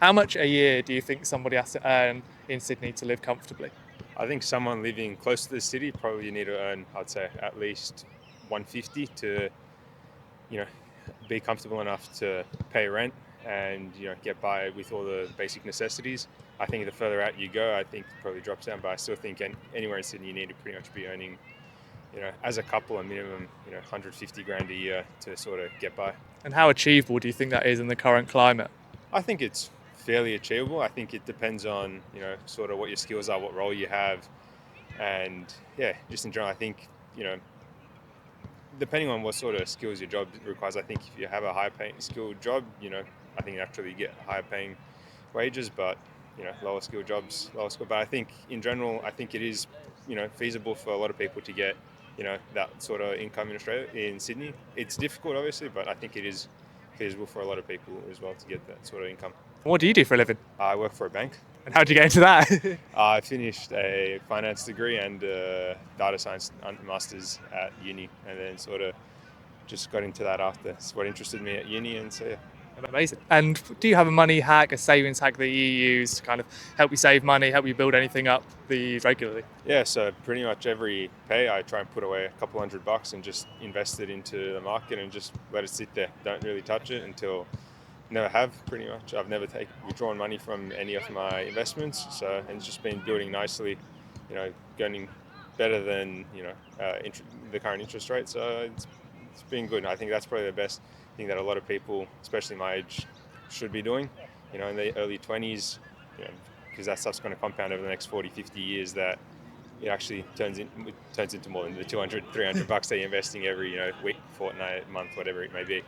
How much a year do you think somebody has to earn in Sydney to live comfortably? I think someone living close to the city probably need to earn, I'd say, at least 150 to, you know, be comfortable enough to pay rent and get by with all the basic necessities. I think the further out you go, I think it probably drops down. But I still think anywhere in Sydney, you need to pretty much be earning, as a couple, a minimum, 150 grand a year to sort of get by. And how achievable do you think that is in the current climate? I think it's fairly achievable. I think it depends on sort of what your skills are, what role you have, and yeah, just in general, I think depending on what sort of skills your job requires, I think if you have a high paying skilled job, I think naturally you get higher paying wages, but lower skill jobs, lower skill. But I think in general, I think it is, feasible for a lot of people to get, that sort of income in Australia, in Sydney. It's difficult, obviously, but I think it is feasible for a lot of people as well to get that sort of income. What do you do for a living? I work for a bank. And how did you get into that? I finished a finance degree and data science masters at uni, and then sort of just got into that after. It's what interested me at uni, and so yeah. Amazing. And do you have a money hack, a savings hack that you use to kind of help you save money, help you build anything up regularly? Yeah, so pretty much every pay I try and put away a couple $100 and just invest it into the market and just let it sit there. Don't really touch it until never have, pretty much. I've never withdrawn money from any of my investments, so, and it's just been building nicely, getting better than the current interest rate. So it's been good. I think that's probably the best thing that a lot of people, especially my age, should be doing. In the early 20s, because that stuff's going to compound over the next 40, 50 years. That it actually turns into more than the $200, $300 that you're investing every week, fortnight, month, whatever it may be.